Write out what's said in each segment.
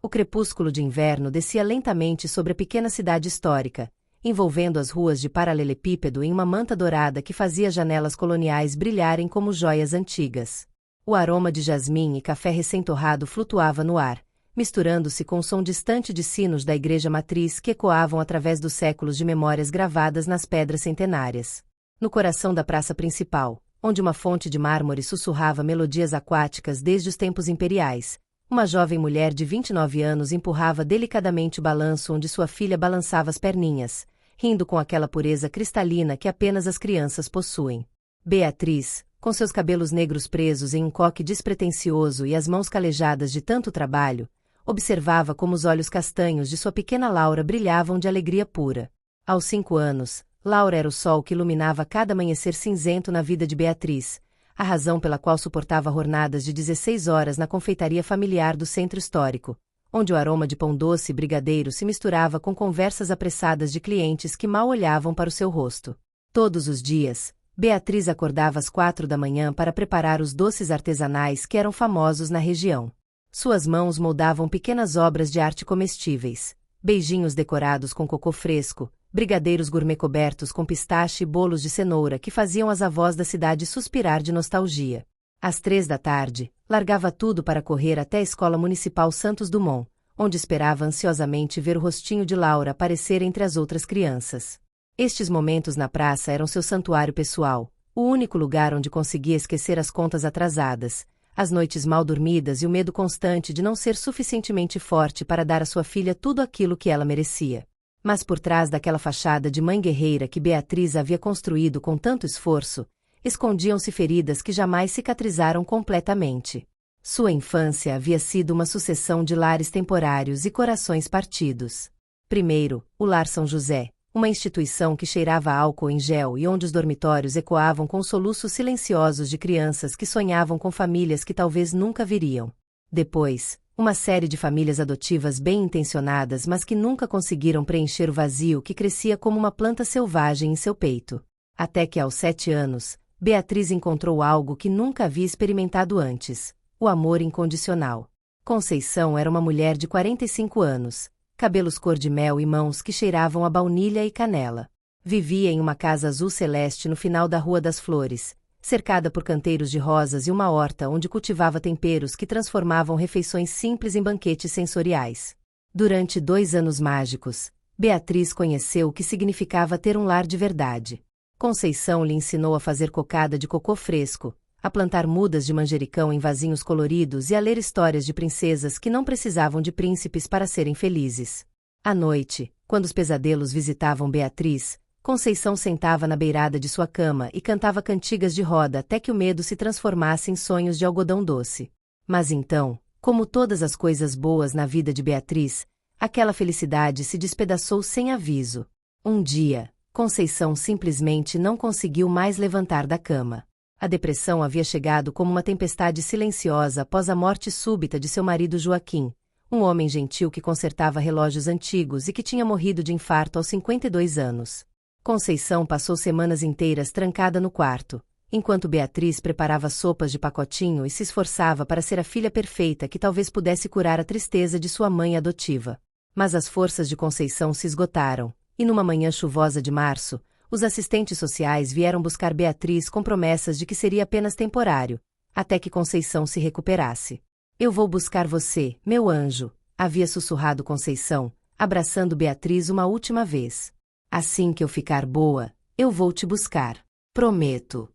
O crepúsculo de inverno descia lentamente sobre a pequena cidade histórica, envolvendo as ruas de paralelepípedo em uma manta dourada que fazia janelas coloniais brilharem como joias antigas. O aroma de jasmim e café recém-torrado flutuava no ar, misturando-se com o som distante de sinos da igreja matriz que ecoavam através dos séculos de memórias gravadas nas pedras centenárias. No coração da praça principal, onde uma fonte de mármore sussurrava melodias aquáticas desde os tempos imperiais, uma jovem mulher de 29 anos empurrava delicadamente o balanço onde sua filha balançava as perninhas, rindo com aquela pureza cristalina que apenas as crianças possuem. Beatriz, com seus cabelos negros presos em um coque despretensioso e as mãos calejadas de tanto trabalho, observava como os olhos castanhos de sua pequena Laura brilhavam de alegria pura. Aos 5 anos, Laura era o sol que iluminava cada amanhecer cinzento na vida de Beatriz, a razão pela qual suportava jornadas de 16 horas na confeitaria familiar do centro histórico, onde o aroma de pão doce e brigadeiro se misturava com conversas apressadas de clientes que mal olhavam para o seu rosto. Todos os dias, Beatriz acordava às 4 da manhã para preparar os doces artesanais que eram famosos na região. Suas mãos moldavam pequenas obras de arte comestíveis, beijinhos decorados com cocô fresco, brigadeiros gourmet cobertos com pistache e bolos de cenoura que faziam as avós da cidade suspirar de nostalgia. Às 3 da tarde, largava tudo para correr até a Escola Municipal Santos Dumont, onde esperava ansiosamente ver o rostinho de Laura aparecer entre as outras crianças. Estes momentos na praça eram seu santuário pessoal, o único lugar onde conseguia esquecer as contas atrasadas, as noites mal dormidas e o medo constante de não ser suficientemente forte para dar à sua filha tudo aquilo que ela merecia. Mas por trás daquela fachada de mãe guerreira que Beatriz havia construído com tanto esforço, escondiam-se feridas que jamais cicatrizaram completamente. Sua infância havia sido uma sucessão de lares temporários e corações partidos. Primeiro, o Lar São José, uma instituição que cheirava álcool em gel e onde os dormitórios ecoavam com soluços silenciosos de crianças que sonhavam com famílias que talvez nunca viriam. Depois, uma série de famílias adotivas bem intencionadas mas que nunca conseguiram preencher o vazio que crescia como uma planta selvagem em seu peito. Até que aos 7 anos, Beatriz encontrou algo que nunca havia experimentado antes: o amor incondicional. Conceição era uma mulher de 45 anos, cabelos cor de mel e mãos que cheiravam a baunilha e canela. Vivia em uma casa azul celeste no final da Rua das Flores, cercada por canteiros de rosas e uma horta onde cultivava temperos que transformavam refeições simples em banquetes sensoriais. Durante 2 anos mágicos, Beatriz conheceu o que significava ter um lar de verdade. Conceição lhe ensinou a fazer cocada de cocô fresco, a plantar mudas de manjericão em vasinhos coloridos e a ler histórias de princesas que não precisavam de príncipes para serem felizes. À noite, quando os pesadelos visitavam Beatriz, Conceição sentava na beirada de sua cama e cantava cantigas de roda até que o medo se transformasse em sonhos de algodão doce. Mas então, como todas as coisas boas na vida de Beatriz, aquela felicidade se despedaçou sem aviso. Um dia, Conceição simplesmente não conseguiu mais levantar da cama. A depressão havia chegado como uma tempestade silenciosa após a morte súbita de seu marido Joaquim, um homem gentil que consertava relógios antigos e que tinha morrido de infarto aos 52 anos. Conceição passou semanas inteiras trancada no quarto, enquanto Beatriz preparava sopas de pacotinho e se esforçava para ser a filha perfeita que talvez pudesse curar a tristeza de sua mãe adotiva. Mas as forças de Conceição se esgotaram, e numa manhã chuvosa de março, os assistentes sociais vieram buscar Beatriz com promessas de que seria apenas temporário, até que Conceição se recuperasse. "Eu vou buscar você, meu anjo", havia sussurrado Conceição, abraçando Beatriz uma última vez. "Assim que eu ficar boa, eu vou te buscar. Prometo."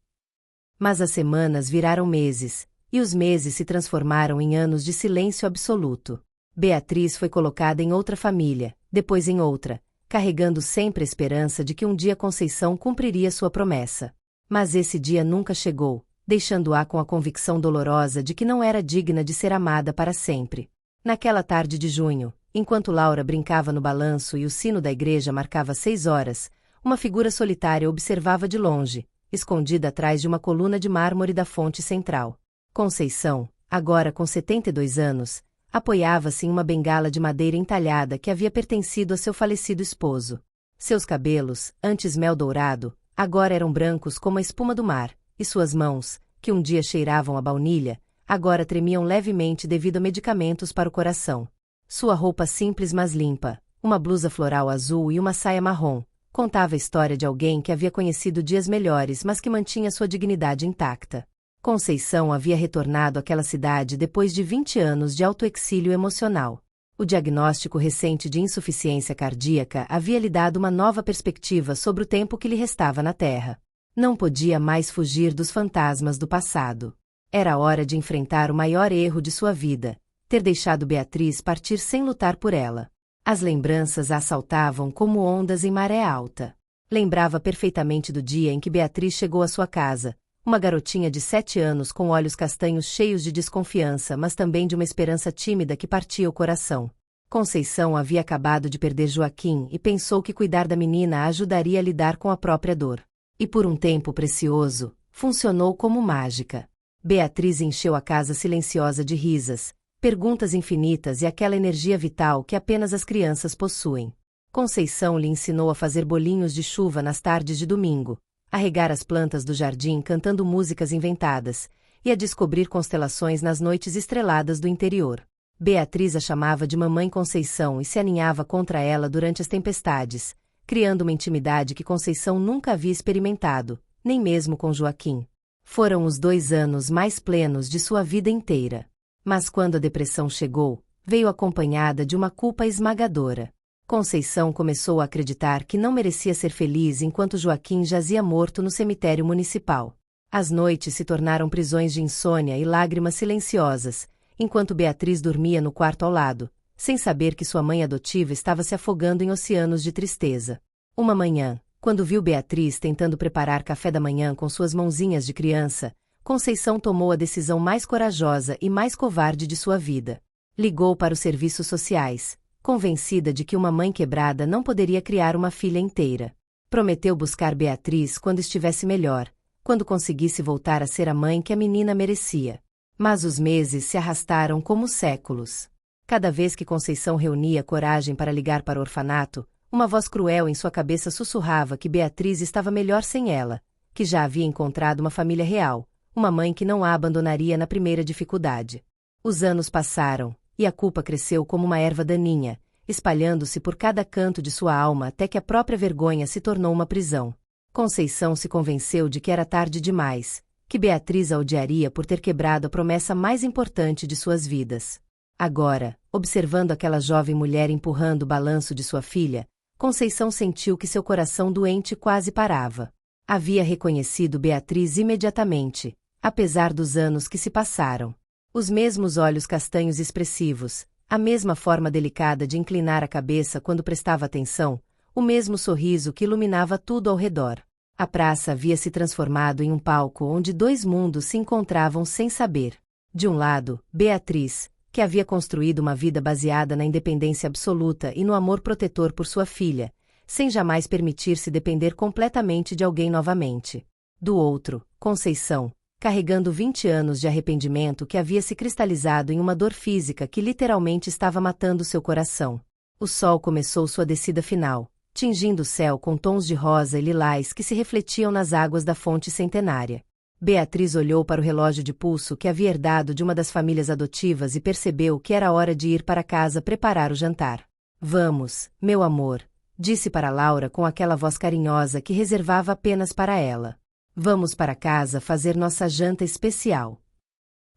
Mas as semanas viraram meses, e os meses se transformaram em anos de silêncio absoluto. Beatriz foi colocada em outra família, depois em outra, carregando sempre a esperança de que um dia Conceição cumpriria sua promessa. Mas esse dia nunca chegou, deixando-a com a convicção dolorosa de que não era digna de ser amada para sempre. Naquela tarde de junho, enquanto Laura brincava no balanço e o sino da igreja marcava 6 horas, uma figura solitária observava de longe, escondida atrás de uma coluna de mármore da fonte central. Conceição, agora com 72 anos, apoiava-se em uma bengala de madeira entalhada que havia pertencido a seu falecido esposo. Seus cabelos, antes mel dourado, agora eram brancos como a espuma do mar, e suas mãos, que um dia cheiravam a baunilha, agora tremiam levemente devido a medicamentos para o coração. Sua roupa simples mas limpa, uma blusa floral azul e uma saia marrom, contava a história de alguém que havia conhecido dias melhores mas que mantinha sua dignidade intacta. Conceição havia retornado àquela cidade depois de 20 anos de autoexílio emocional. O diagnóstico recente de insuficiência cardíaca havia lhe dado uma nova perspectiva sobre o tempo que lhe restava na Terra. Não podia mais fugir dos fantasmas do passado. Era hora de enfrentar o maior erro de sua vida, ter deixado Beatriz partir sem lutar por ela. As lembranças a assaltavam como ondas em maré alta. Lembrava perfeitamente do dia em que Beatriz chegou à sua casa, uma garotinha de 7 anos com olhos castanhos cheios de desconfiança, mas também de uma esperança tímida que partia o coração. Conceição havia acabado de perder Joaquim e pensou que cuidar da menina a ajudaria a lidar com a própria dor. E por um tempo precioso, funcionou como mágica. Beatriz encheu a casa silenciosa de risas, perguntas infinitas e aquela energia vital que apenas as crianças possuem. Conceição lhe ensinou a fazer bolinhos de chuva nas tardes de domingo, a regar as plantas do jardim cantando músicas inventadas, e a descobrir constelações nas noites estreladas do interior. Beatriz a chamava de Mamãe Conceição e se aninhava contra ela durante as tempestades, criando uma intimidade que Conceição nunca havia experimentado, nem mesmo com Joaquim. Foram os 2 anos mais plenos de sua vida inteira. Mas quando a depressão chegou, veio acompanhada de uma culpa esmagadora. Conceição começou a acreditar que não merecia ser feliz enquanto Joaquim jazia morto no cemitério municipal. As noites se tornaram prisões de insônia e lágrimas silenciosas, enquanto Beatriz dormia no quarto ao lado, sem saber que sua mãe adotiva estava se afogando em oceanos de tristeza. Uma manhã, quando viu Beatriz tentando preparar café da manhã com suas mãozinhas de criança, Conceição tomou a decisão mais corajosa e mais covarde de sua vida. Ligou para os serviços sociais, convencida de que uma mãe quebrada não poderia criar uma filha inteira. Prometeu buscar Beatriz quando estivesse melhor, quando conseguisse voltar a ser a mãe que a menina merecia. Mas os meses se arrastaram como séculos. Cada vez que Conceição reunia coragem para ligar para o orfanato, uma voz cruel em sua cabeça sussurrava que Beatriz estava melhor sem ela, que já havia encontrado uma família real, uma mãe que não a abandonaria na primeira dificuldade. Os anos passaram, e a culpa cresceu como uma erva daninha, espalhando-se por cada canto de sua alma até que a própria vergonha se tornou uma prisão. Conceição se convenceu de que era tarde demais, que Beatriz a odiaria por ter quebrado a promessa mais importante de suas vidas. Agora, observando aquela jovem mulher empurrando o balanço de sua filha, Conceição sentiu que seu coração doente quase parava. Havia reconhecido Beatriz imediatamente, apesar dos anos que se passaram. Os mesmos olhos castanhos expressivos, a mesma forma delicada de inclinar a cabeça quando prestava atenção, o mesmo sorriso que iluminava tudo ao redor. A praça havia se transformado em um palco onde 2 mundos se encontravam sem saber. De um lado, Beatriz, que havia construído uma vida baseada na independência absoluta e no amor protetor por sua filha, sem jamais permitir-se depender completamente de alguém novamente. Do outro, Conceição, carregando 20 anos de arrependimento que havia se cristalizado em uma dor física que literalmente estava matando seu coração. O sol começou sua descida final, tingindo o céu com tons de rosa e lilás que se refletiam nas águas da fonte centenária. Beatriz olhou para o relógio de pulso que havia herdado de uma das famílias adotivas e percebeu que era hora de ir para casa preparar o jantar. Vamos, meu amor, disse para Laura com aquela voz carinhosa que reservava apenas para ela. Vamos para casa fazer nossa janta especial.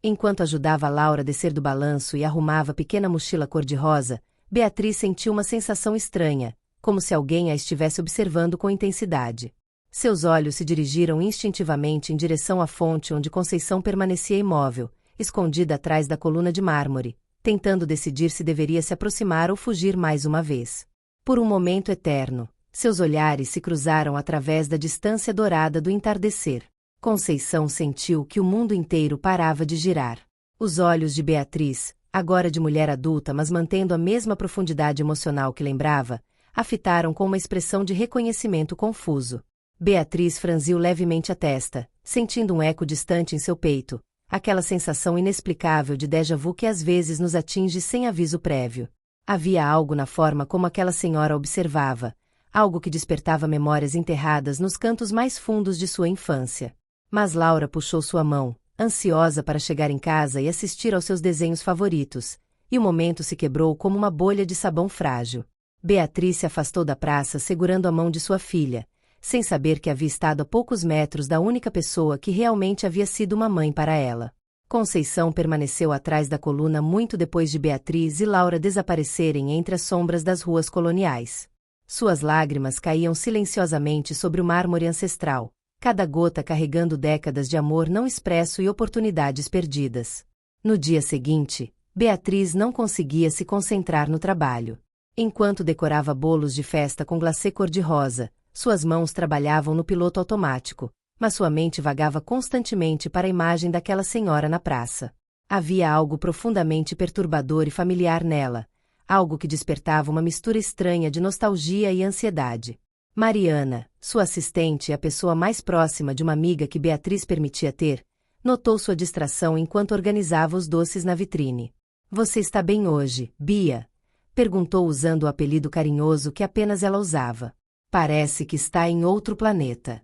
Enquanto ajudava Laura a descer do balanço e arrumava a pequena mochila cor-de-rosa, Beatriz sentiu uma sensação estranha, como se alguém a estivesse observando com intensidade. Seus olhos se dirigiram instintivamente em direção à fonte onde Conceição permanecia imóvel, escondida atrás da coluna de mármore, tentando decidir se deveria se aproximar ou fugir mais uma vez. Por um momento eterno, seus olhares se cruzaram através da distância dourada do entardecer. Conceição sentiu que o mundo inteiro parava de girar. Os olhos de Beatriz, agora de mulher adulta mas mantendo a mesma profundidade emocional que lembrava, a fitaram com uma expressão de reconhecimento confuso. Beatriz franziu levemente a testa, sentindo um eco distante em seu peito, aquela sensação inexplicável de déjà vu que às vezes nos atinge sem aviso prévio. Havia algo na forma como aquela senhora observava, algo que despertava memórias enterradas nos cantos mais fundos de sua infância. Mas Laura puxou sua mão, ansiosa para chegar em casa e assistir aos seus desenhos favoritos, e o momento se quebrou como uma bolha de sabão frágil. Beatriz se afastou da praça segurando a mão de sua filha, sem saber que havia estado a poucos metros da única pessoa que realmente havia sido uma mãe para ela. Conceição permaneceu atrás da coluna muito depois de Beatriz e Laura desaparecerem entre as sombras das ruas coloniais. Suas lágrimas caíam silenciosamente sobre o mármore ancestral, cada gota carregando décadas de amor não expresso e oportunidades perdidas. No dia seguinte, Beatriz não conseguia se concentrar no trabalho. Enquanto decorava bolos de festa com glacê cor-de-rosa, suas mãos trabalhavam no piloto automático, mas sua mente vagava constantemente para a imagem daquela senhora na praça. Havia algo profundamente perturbador e familiar nela, algo que despertava uma mistura estranha de nostalgia e ansiedade. Mariana, sua assistente e a pessoa mais próxima de uma amiga que Beatriz permitia ter, notou sua distração enquanto organizava os doces na vitrine. "Você está bem hoje, Bia?" perguntou usando o apelido carinhoso que apenas ela usava. "Parece que está em outro planeta."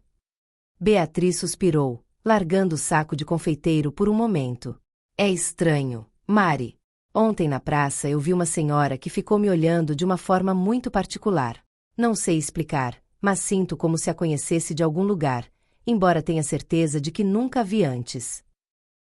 Beatriz suspirou, largando o saco de confeiteiro por um momento. "É estranho, Mari. Ontem na praça eu vi uma senhora que ficou me olhando de uma forma muito particular. Não sei explicar, mas sinto como se a conhecesse de algum lugar, embora tenha certeza de que nunca a vi antes."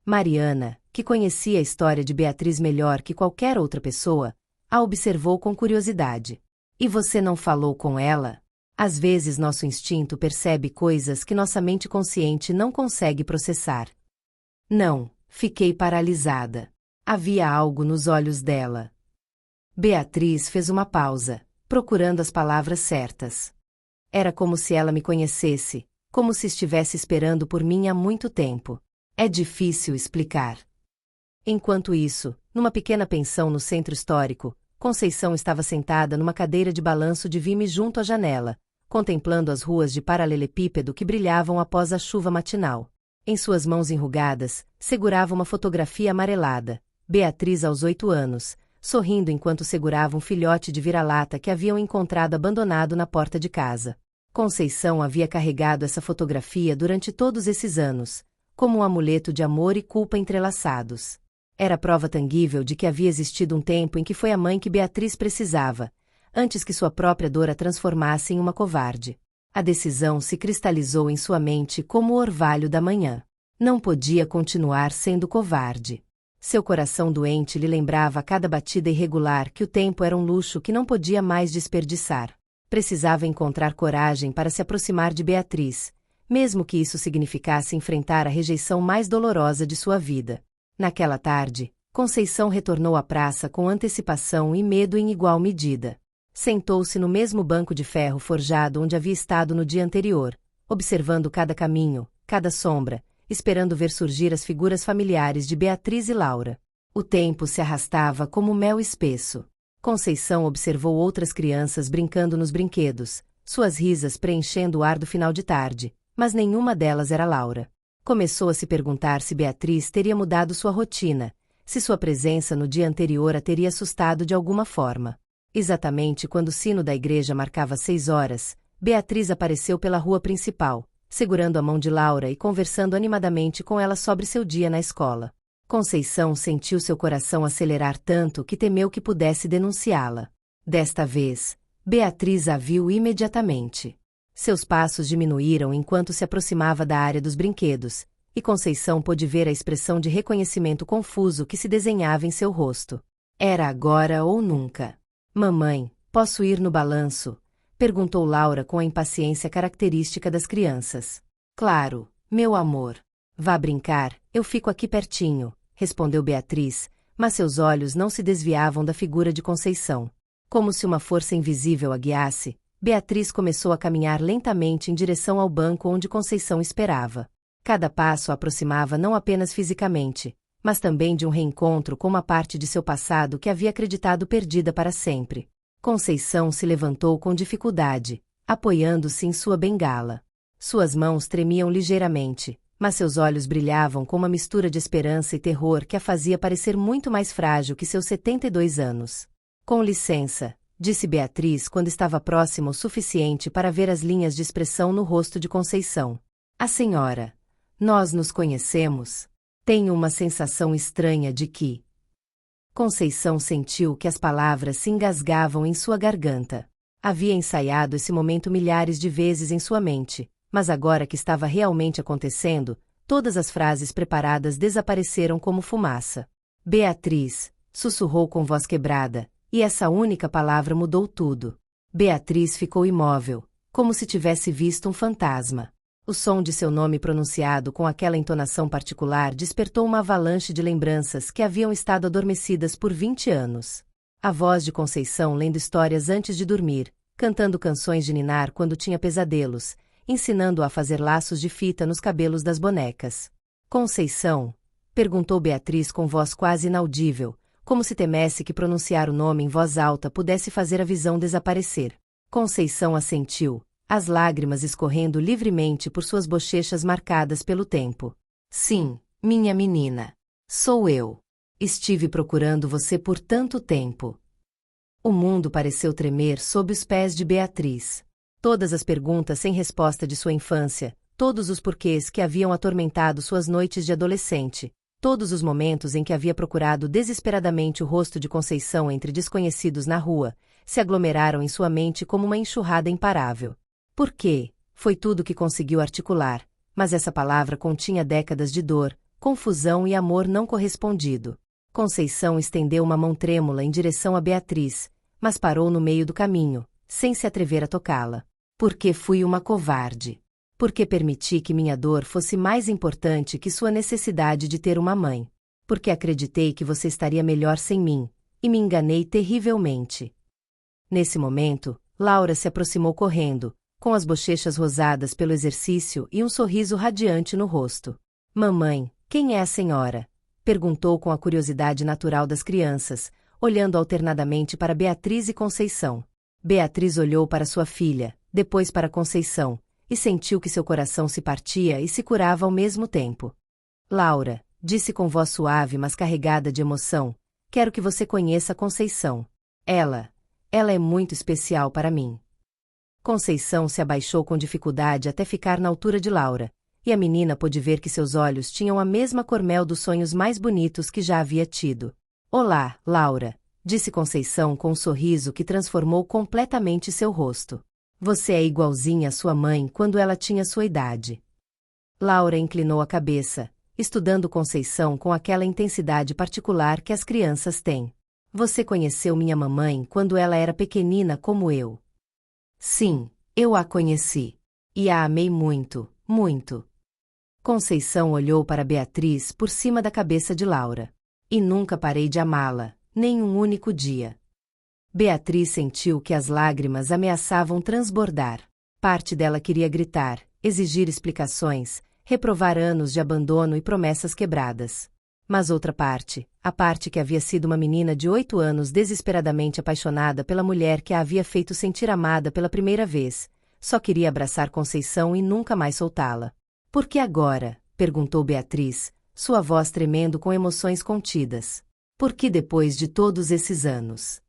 Mariana, que conhecia a história de Beatriz melhor que qualquer outra pessoa, a observou com curiosidade. "E você não falou com ela?" Às vezes nosso instinto percebe coisas que nossa mente consciente não consegue processar. "Não, fiquei paralisada." Havia algo nos olhos dela. Beatriz fez uma pausa, procurando as palavras certas. Era como se ela me conhecesse, como se estivesse esperando por mim há muito tempo. É difícil explicar. Enquanto isso, numa pequena pensão no centro histórico, Conceição estava sentada numa cadeira de balanço de vime junto à janela, contemplando as ruas de paralelepípedo que brilhavam após a chuva matinal. Em suas mãos enrugadas, segurava uma fotografia amarelada, Beatriz aos 8 anos, sorrindo enquanto segurava um filhote de vira-lata que haviam encontrado abandonado na porta de casa. Conceição havia carregado essa fotografia durante todos esses anos, como um amuleto de amor e culpa entrelaçados. Era prova tangível de que havia existido um tempo em que foi a mãe que Beatriz precisava, antes que sua própria dor a transformasse em uma covarde. A decisão se cristalizou em sua mente como o orvalho da manhã. Não podia continuar sendo covarde. Seu coração doente lhe lembrava a cada batida irregular que o tempo era um luxo que não podia mais desperdiçar. Precisava encontrar coragem para se aproximar de Beatriz, mesmo que isso significasse enfrentar a rejeição mais dolorosa de sua vida. Naquela tarde, Conceição retornou à praça com antecipação e medo em igual medida. Sentou-se no mesmo banco de ferro forjado onde havia estado no dia anterior, observando cada caminho, cada sombra, esperando ver surgir as figuras familiares de Beatriz e Laura. O tempo se arrastava como mel espesso. Conceição observou outras crianças brincando nos brinquedos, suas risas preenchendo o ar do final de tarde, mas nenhuma delas era Laura. Começou a se perguntar se Beatriz teria mudado sua rotina, se sua presença no dia anterior a teria assustado de alguma forma. Exatamente quando o sino da igreja marcava 6 horas, Beatriz apareceu pela rua principal, segurando a mão de Laura e conversando animadamente com ela sobre seu dia na escola. Conceição sentiu seu coração acelerar tanto que temeu que pudesse denunciá-la. Desta vez, Beatriz a viu imediatamente. Seus passos diminuíram enquanto se aproximava da área dos brinquedos, e Conceição pôde ver a expressão de reconhecimento confuso que se desenhava em seu rosto. Era agora ou nunca. "Mamãe, posso ir no balanço?" perguntou Laura com a impaciência característica das crianças. "Claro, meu amor. Vá brincar, eu fico aqui pertinho", respondeu Beatriz, mas seus olhos não se desviavam da figura de Conceição. Como se uma força invisível a guiasse, Beatriz começou a caminhar lentamente em direção ao banco onde Conceição esperava. Cada passo a aproximava não apenas fisicamente, mas também de um reencontro com uma parte de seu passado que havia acreditado perdida para sempre. Conceição se levantou com dificuldade, apoiando-se em sua bengala. Suas mãos tremiam ligeiramente, mas seus olhos brilhavam com uma mistura de esperança e terror que a fazia parecer muito mais frágil que seus 72 anos. "Com licença", disse Beatriz quando estava próxima o suficiente para ver as linhas de expressão no rosto de Conceição. "A senhora. Nós nos conhecemos? Tenho uma sensação estranha de que..." Conceição sentiu que as palavras se engasgavam em sua garganta. Havia ensaiado esse momento milhares de vezes em sua mente, mas agora que estava realmente acontecendo, todas as frases preparadas desapareceram como fumaça. Beatriz, sussurrou com voz quebrada, e essa única palavra mudou tudo. Beatriz ficou imóvel, como se tivesse visto um fantasma. O som de seu nome pronunciado com aquela entonação particular despertou uma avalanche de lembranças que haviam estado adormecidas por 20 anos. A voz de Conceição lendo histórias antes de dormir, cantando canções de ninar quando tinha pesadelos, ensinando-a a fazer laços de fita nos cabelos das bonecas. Conceição? Perguntou Beatriz com voz quase inaudível, como se temesse que pronunciar o nome em voz alta pudesse fazer a visão desaparecer. Conceição assentiu, as lágrimas escorrendo livremente por suas bochechas marcadas pelo tempo. Sim, minha menina. Sou eu. Estive procurando você por tanto tempo. O mundo pareceu tremer sob os pés de Beatriz. Todas as perguntas sem resposta de sua infância, todos os porquês que haviam atormentado suas noites de adolescente, todos os momentos em que havia procurado desesperadamente o rosto de Conceição entre desconhecidos na rua, se aglomeraram em sua mente como uma enxurrada imparável. Por quê? Foi tudo que conseguiu articular, mas essa palavra continha décadas de dor, confusão e amor não correspondido. Conceição estendeu uma mão trêmula em direção a Beatriz, mas parou no meio do caminho, sem se atrever a tocá-la. Porque fui uma covarde. Porque permiti que minha dor fosse mais importante que sua necessidade de ter uma mãe. Porque acreditei que você estaria melhor sem mim, e me enganei terrivelmente. Nesse momento, Laura se aproximou correndo, com as bochechas rosadas pelo exercício e um sorriso radiante no rosto. Mamãe, quem é a senhora? Perguntou com a curiosidade natural das crianças, olhando alternadamente para Beatriz e Conceição. Beatriz olhou para sua filha, depois para Conceição, e sentiu que seu coração se partia e se curava ao mesmo tempo. Laura, disse com voz suave mas carregada de emoção, quero que você conheça Conceição. Ela é muito especial para mim. Conceição se abaixou com dificuldade até ficar na altura de Laura, e a menina pôde ver que seus olhos tinham a mesma cor-mel dos sonhos mais bonitos que já havia tido. Olá, Laura, disse Conceição com um sorriso que transformou completamente seu rosto. Você é igualzinha à sua mãe quando ela tinha sua idade. Laura inclinou a cabeça, estudando Conceição com aquela intensidade particular que as crianças têm. Você conheceu minha mamãe quando ela era pequenina como eu. Sim, eu a conheci. E a amei muito, muito. Conceição olhou para Beatriz por cima da cabeça de Laura. E nunca parei de amá-la, nem um único dia. Beatriz sentiu que as lágrimas ameaçavam transbordar. Parte dela queria gritar, exigir explicações, reprovar anos de abandono e promessas quebradas. Mas outra parte, a parte que havia sido uma menina de 8 anos desesperadamente apaixonada pela mulher que a havia feito sentir amada pela primeira vez, só queria abraçar Conceição e nunca mais soltá-la. Por que agora? Perguntou Beatriz, sua voz tremendo com emoções contidas. Por que depois de todos esses anos?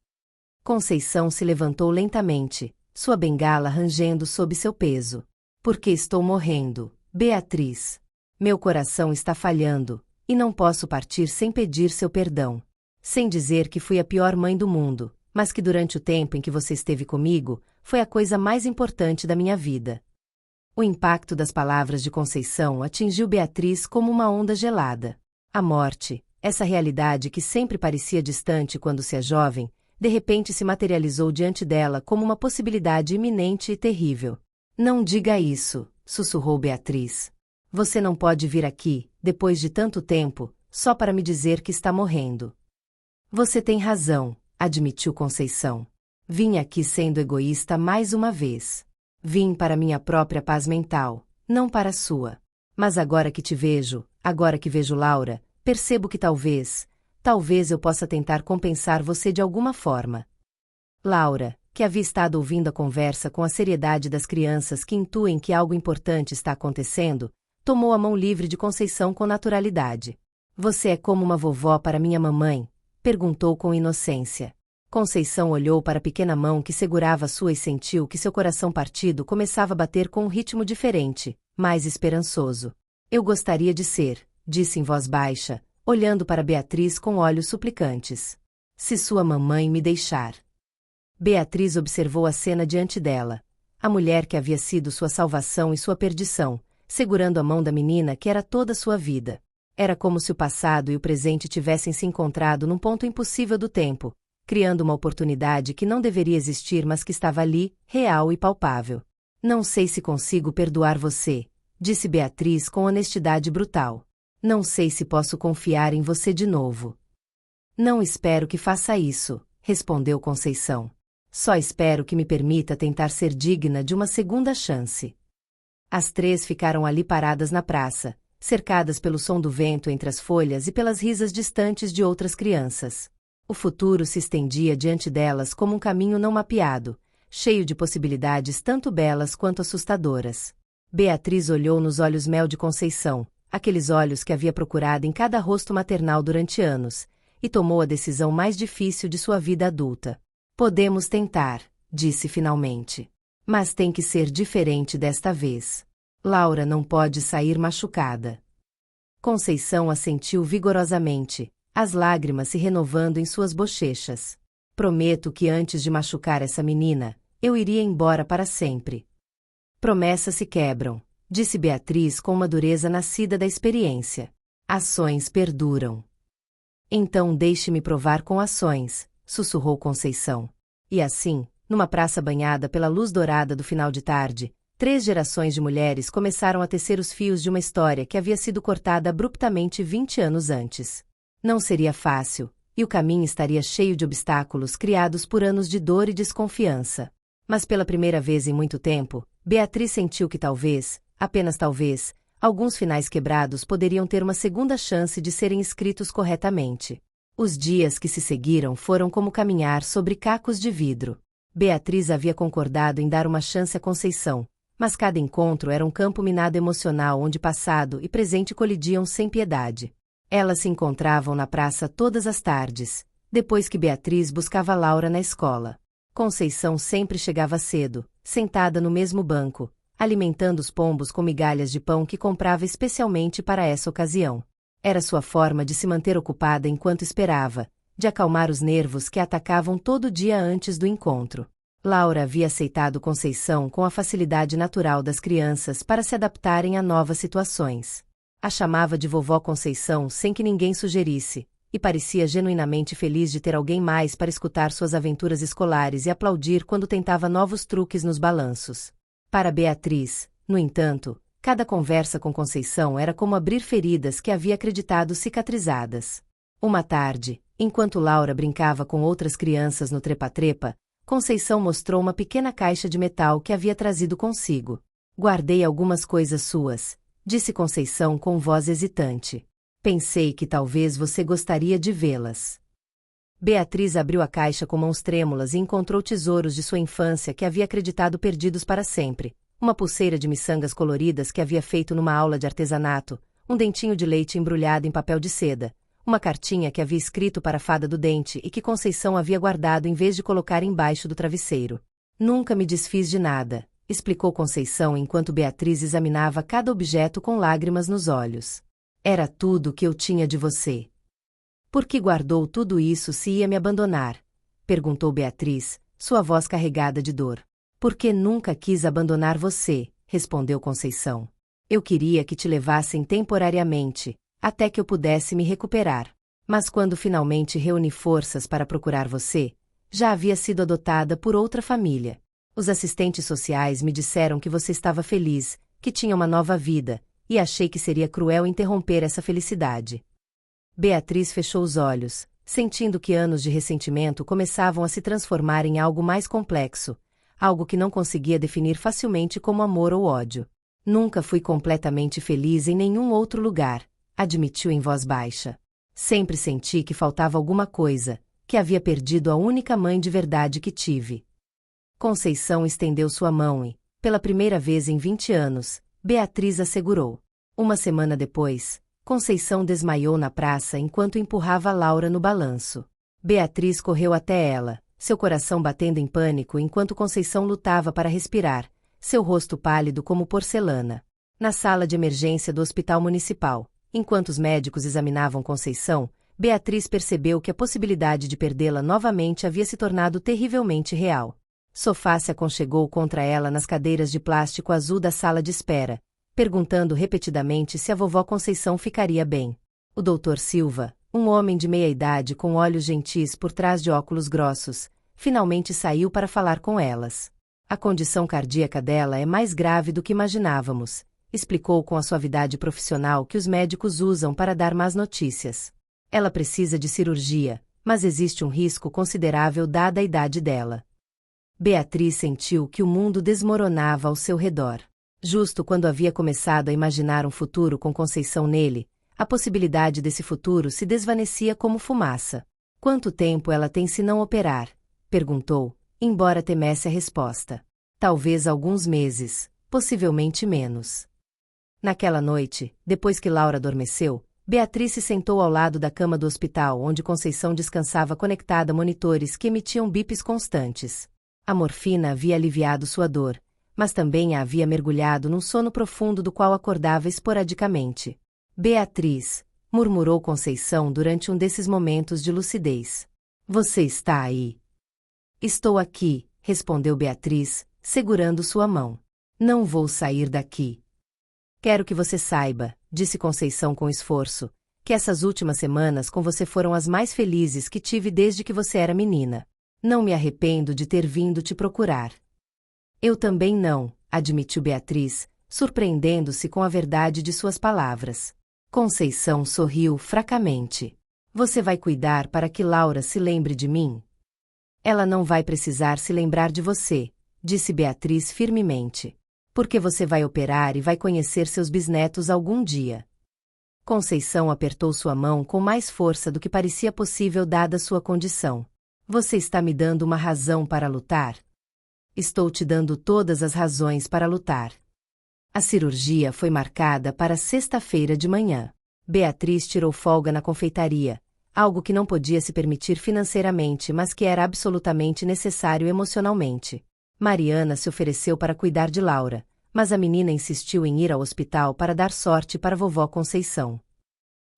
Conceição se levantou lentamente, sua bengala rangendo sob seu peso. Porque estou morrendo, Beatriz. Meu coração está falhando, e não posso partir sem pedir seu perdão. Sem dizer que fui a pior mãe do mundo, mas que durante o tempo em que você esteve comigo, foi a coisa mais importante da minha vida. O impacto das palavras de Conceição atingiu Beatriz como uma onda gelada. A morte, essa realidade que sempre parecia distante quando se é jovem, de repente se materializou diante dela como uma possibilidade iminente e terrível. Não diga isso, sussurrou Beatriz. Você não pode vir aqui, depois de tanto tempo, só para me dizer que está morrendo. Você tem razão, admitiu Conceição. Vim aqui sendo egoísta mais uma vez. Vim para minha própria paz mental, não para a sua. Mas agora que te vejo, agora que vejo Laura, percebo que talvez eu possa tentar compensar você de alguma forma. Laura, que havia estado ouvindo a conversa com a seriedade das crianças que intuem que algo importante está acontecendo, tomou a mão livre de Conceição com naturalidade. Você é como uma vovó para minha mamãe? Perguntou com inocência. Conceição olhou para a pequena mão que segurava a sua e sentiu que seu coração partido começava a bater com um ritmo diferente, mais esperançoso. Eu gostaria de ser, disse em voz baixa, olhando para Beatriz com olhos suplicantes. Se sua mamãe me deixar. Beatriz observou a cena diante dela. A mulher que havia sido sua salvação e sua perdição, segurando a mão da menina que era toda sua vida. Era como se o passado e o presente tivessem se encontrado num ponto impossível do tempo, criando uma oportunidade que não deveria existir mas que estava ali, real e palpável. Não sei se consigo perdoar você, disse Beatriz com honestidade brutal. Não sei se posso confiar em você de novo. Não espero que faça isso, respondeu Conceição. Só espero que me permita tentar ser digna de uma segunda chance. As três ficaram ali paradas na praça, cercadas pelo som do vento entre as folhas e pelas risas distantes de outras crianças. O futuro se estendia diante delas como um caminho não mapeado, cheio de possibilidades tanto belas quanto assustadoras. Beatriz olhou nos olhos mel de Conceição, aqueles olhos que havia procurado em cada rosto maternal durante anos, e tomou a decisão mais difícil de sua vida adulta. Podemos tentar, disse finalmente. Mas tem que ser diferente desta vez. Laura não pode sair machucada. Conceição assentiu vigorosamente, as lágrimas se renovando em suas bochechas. Prometo que antes de machucar essa menina, eu iria embora para sempre. Promessas se quebram, disse Beatriz com uma dureza nascida da experiência. Ações perduram. Então deixe-me provar com ações, sussurrou Conceição. E assim, numa praça banhada pela luz dourada do final de tarde, 3 gerações de mulheres começaram a tecer os fios de uma história que havia sido cortada abruptamente 20 anos antes. Não seria fácil, e o caminho estaria cheio de obstáculos criados por anos de dor e desconfiança. Mas pela primeira vez em muito tempo, Beatriz sentiu que talvez, apenas talvez, alguns finais quebrados poderiam ter uma segunda chance de serem escritos corretamente. Os dias que se seguiram foram como caminhar sobre cacos de vidro. Beatriz havia concordado em dar uma chance à Conceição, mas cada encontro era um campo minado emocional onde passado e presente colidiam sem piedade. Elas se encontravam na praça todas as tardes, depois que Beatriz buscava Laura na escola. Conceição sempre chegava cedo, sentada no mesmo banco, alimentando os pombos com migalhas de pão que comprava especialmente para essa ocasião. Era sua forma de se manter ocupada enquanto esperava, de acalmar os nervos que atacavam todo dia antes do encontro. Laura havia aceitado Conceição com a facilidade natural das crianças para se adaptarem a novas situações. A chamava de vovó Conceição sem que ninguém sugerisse, e parecia genuinamente feliz de ter alguém mais para escutar suas aventuras escolares e aplaudir quando tentava novos truques nos balanços. Para Beatriz, no entanto, cada conversa com Conceição era como abrir feridas que havia acreditado cicatrizadas. Uma tarde, enquanto Laura brincava com outras crianças no trepa-trepa, Conceição mostrou uma pequena caixa de metal que havia trazido consigo. Guardei algumas coisas suas, disse Conceição com voz hesitante. Pensei que talvez você gostaria de vê-las. Beatriz abriu a caixa com mãos trêmulas e encontrou tesouros de sua infância que havia acreditado perdidos para sempre. Uma pulseira de miçangas coloridas que havia feito numa aula de artesanato, um dentinho de leite embrulhado em papel de seda, uma cartinha que havia escrito para a fada do dente e que Conceição havia guardado em vez de colocar embaixo do travesseiro. Nunca me desfiz de nada, explicou Conceição enquanto Beatriz examinava cada objeto com lágrimas nos olhos. Era tudo o que eu tinha de você. Por que guardou tudo isso se ia me abandonar? Perguntou Beatriz, sua voz carregada de dor. Porque nunca quis abandonar você, respondeu Conceição. Eu queria que te levassem temporariamente, até que eu pudesse me recuperar. Mas quando finalmente reuni forças para procurar você, já havia sido adotada por outra família. Os assistentes sociais me disseram que você estava feliz, que tinha uma nova vida, e achei que seria cruel interromper essa felicidade. Beatriz fechou os olhos, sentindo que anos de ressentimento começavam a se transformar em algo mais complexo, algo que não conseguia definir facilmente como amor ou ódio. Nunca fui completamente feliz em nenhum outro lugar, admitiu em voz baixa. Sempre senti que faltava alguma coisa, que havia perdido a única mãe de verdade que tive. Conceição estendeu sua mão e, pela primeira vez em 20 anos, Beatriz a segurou. Uma semana depois, Conceição desmaiou na praça enquanto empurrava Laura no balanço. Beatriz correu até ela, seu coração batendo em pânico enquanto Conceição lutava para respirar, seu rosto pálido como porcelana. Na sala de emergência do hospital municipal, Enquanto os médicos examinavam Conceição, Beatriz percebeu que a possibilidade de perdê-la novamente havia se tornado terrivelmente real. Sofá se aconchegou contra ela nas cadeiras de plástico azul da sala de espera, perguntando repetidamente se a vovó Conceição ficaria bem. O Dr. Silva, um homem de meia-idade com olhos gentis por trás de óculos grossos, finalmente saiu para falar com elas. A condição cardíaca dela é mais grave do que imaginávamos, explicou com a suavidade profissional que os médicos usam para dar más notícias. Ela precisa de cirurgia, mas existe um risco considerável dada a idade dela. Beatriz sentiu que o mundo desmoronava ao seu redor. Justo quando havia começado a imaginar um futuro com Conceição nele, a possibilidade desse futuro se desvanecia como fumaça. Quanto tempo ela tem se não operar? Perguntou, embora temesse a resposta. Talvez alguns meses, possivelmente menos. Naquela noite, depois que Laura adormeceu, Beatriz se sentou ao lado da cama do hospital onde Conceição descansava conectada a monitores que emitiam bips constantes. A morfina havia aliviado sua dor, mas também a havia mergulhado num sono profundo do qual acordava esporadicamente. Beatriz, murmurou Conceição durante um desses momentos de lucidez. Você está aí? Estou aqui, respondeu Beatriz, segurando sua mão. Não vou sair daqui. Quero que você saiba, disse Conceição com esforço, que essas últimas semanas com você foram as mais felizes que tive desde que você era menina. Não me arrependo de ter vindo te procurar. Eu também não, admitiu Beatriz, surpreendendo-se com a verdade de suas palavras. Conceição sorriu fracamente. Você vai cuidar para que Laura se lembre de mim? Ela não vai precisar se lembrar de você, disse Beatriz firmemente. Porque você vai operar e vai conhecer seus bisnetos algum dia. Conceição apertou sua mão com mais força do que parecia possível dada sua condição. Você está me dando uma razão para lutar? Estou te dando todas as razões para lutar. A cirurgia foi marcada para sexta-feira de manhã. Beatriz tirou folga na confeitaria, algo que não podia se permitir financeiramente, mas que era absolutamente necessário emocionalmente. Mariana se ofereceu para cuidar de Laura, mas a menina insistiu em ir ao hospital para dar sorte para vovó Conceição.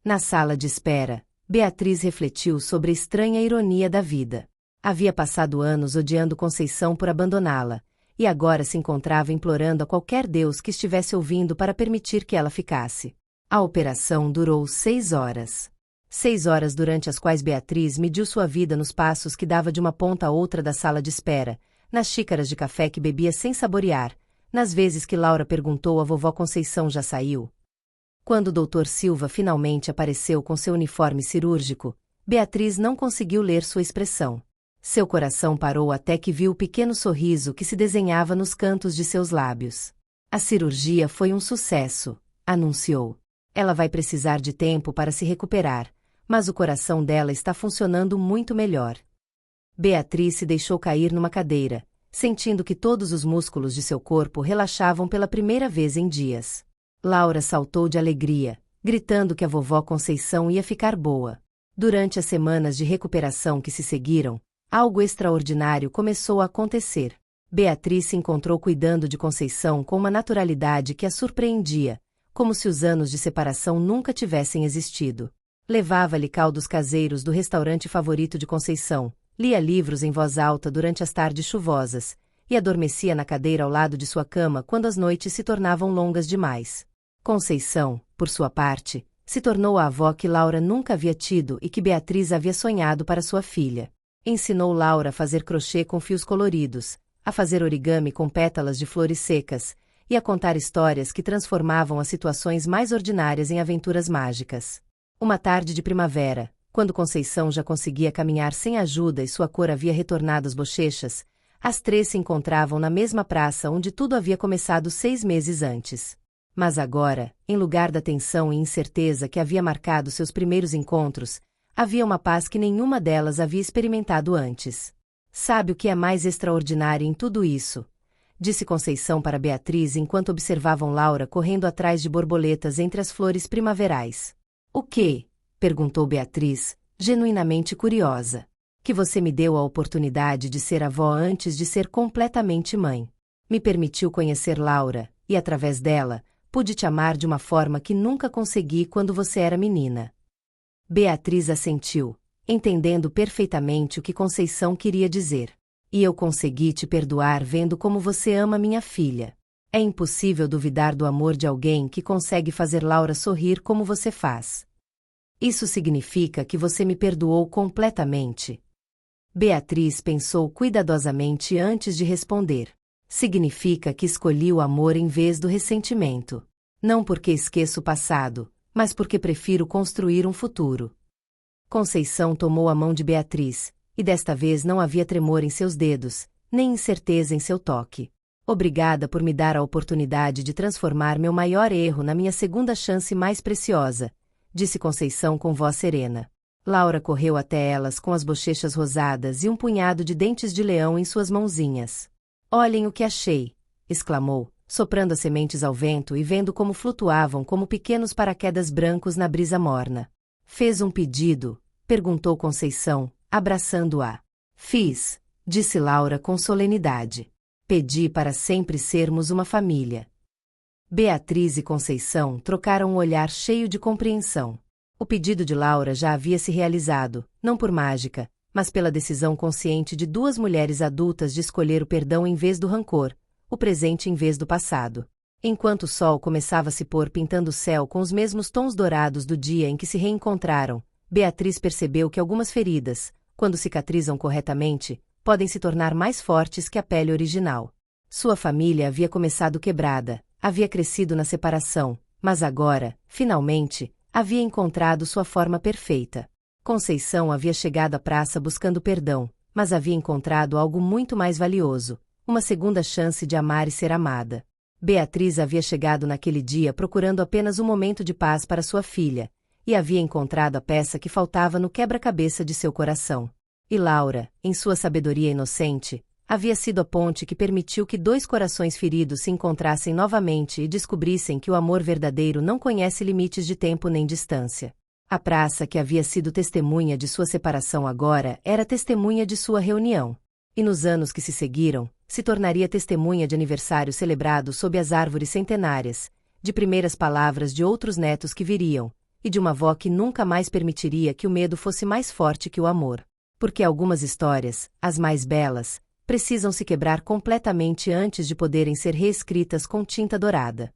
Na sala de espera, Beatriz refletiu sobre a estranha ironia da vida. Havia passado anos odiando Conceição por abandoná-la, e agora se encontrava implorando a qualquer Deus que estivesse ouvindo para permitir que ela ficasse. A operação durou 6 horas. 6 horas durante as quais Beatriz mediu sua vida nos passos que dava de uma ponta a outra da sala de espera, nas xícaras de café que bebia sem saborear, nas vezes que Laura perguntou à vovó Conceição já saiu. Quando o Dr. Silva finalmente apareceu com seu uniforme cirúrgico, Beatriz não conseguiu ler sua expressão. Seu coração parou até que viu o pequeno sorriso que se desenhava nos cantos de seus lábios. A cirurgia foi um sucesso, anunciou. Ela vai precisar de tempo para se recuperar, mas o coração dela está funcionando muito melhor. Beatriz se deixou cair numa cadeira, sentindo que todos os músculos de seu corpo relaxavam pela primeira vez em dias. Laura saltou de alegria, gritando que a vovó Conceição ia ficar boa. Durante as semanas de recuperação que se seguiram, algo extraordinário começou a acontecer. Beatriz se encontrou cuidando de Conceição com uma naturalidade que a surpreendia, como se os anos de separação nunca tivessem existido. Levava-lhe caldos caseiros do restaurante favorito de Conceição, lia livros em voz alta durante as tardes chuvosas, e adormecia na cadeira ao lado de sua cama quando as noites se tornavam longas demais. Conceição, por sua parte, se tornou a avó que Laura nunca havia tido e que Beatriz havia sonhado para sua filha. Ensinou Laura a fazer crochê com fios coloridos, a fazer origami com pétalas de flores secas, e a contar histórias que transformavam as situações mais ordinárias em aventuras mágicas. Uma tarde de primavera, quando Conceição já conseguia caminhar sem ajuda e sua cor havia retornado às bochechas, as 3 se encontravam na mesma praça onde tudo havia começado 6 meses antes. Mas agora, em lugar da tensão e incerteza que havia marcado seus primeiros encontros, havia uma paz que nenhuma delas havia experimentado antes. Sabe o que é mais extraordinário em tudo isso? Disse Conceição para Beatriz enquanto observavam Laura correndo atrás de borboletas entre as flores primaverais. O quê? Perguntou Beatriz, genuinamente curiosa. Que você me deu a oportunidade de ser avó antes de ser completamente mãe. Me permitiu conhecer Laura, e através dela, Pude te amar de uma forma que nunca consegui quando você era menina. Beatriz assentiu, entendendo perfeitamente o que Conceição queria dizer. E eu consegui te perdoar vendo como você ama minha filha. É impossível duvidar do amor de alguém que consegue fazer Laura sorrir como você faz. Isso significa que você me perdoou completamente. Beatriz pensou cuidadosamente antes de responder. Significa que escolhi o amor em vez do ressentimento. Não porque esqueço o passado, mas porque prefiro construir um futuro. Conceição tomou a mão de Beatriz, e desta vez não havia tremor em seus dedos, nem incerteza em seu toque. Obrigada por me dar a oportunidade de transformar meu maior erro na minha segunda chance mais preciosa, disse Conceição com voz serena. Laura correu até elas com as bochechas rosadas e um punhado de dentes de leão em suas mãozinhas. Olhem o que achei, exclamou, soprando as sementes ao vento e vendo como flutuavam como pequenos paraquedas brancos na brisa morna. Fez um pedido? Perguntou Conceição, abraçando-a. Fiz, disse Laura com solenidade. Pedi para sempre sermos uma família. Beatriz e Conceição trocaram um olhar cheio de compreensão. O pedido de Laura já havia se realizado, não por mágica, mas pela decisão consciente de duas mulheres adultas de escolher o perdão em vez do rancor, o presente em vez do passado. Enquanto o sol começava a se pôr pintando o céu com os mesmos tons dourados do dia em que se reencontraram, Beatriz percebeu que algumas feridas, quando cicatrizam corretamente, podem se tornar mais fortes que a pele original. Sua família havia começado quebrada, havia crescido na separação, mas agora, finalmente, havia encontrado sua forma perfeita. Conceição havia chegado à praça buscando perdão, mas havia encontrado algo muito mais valioso, uma segunda chance de amar e ser amada. Beatriz havia chegado naquele dia procurando apenas um momento de paz para sua filha, e havia encontrado a peça que faltava no quebra-cabeça de seu coração. E Laura, em sua sabedoria inocente, havia sido a ponte que permitiu que dois corações feridos se encontrassem novamente e descobrissem que o amor verdadeiro não conhece limites de tempo nem distância. A praça que havia sido testemunha de sua separação agora era testemunha de sua reunião. E nos anos que se seguiram, se tornaria testemunha de aniversário celebrado sob as árvores centenárias, de primeiras palavras de outros netos que viriam, e de uma avó que nunca mais permitiria que o medo fosse mais forte que o amor. Porque algumas histórias, as mais belas, precisam se quebrar completamente antes de poderem ser reescritas com tinta dourada.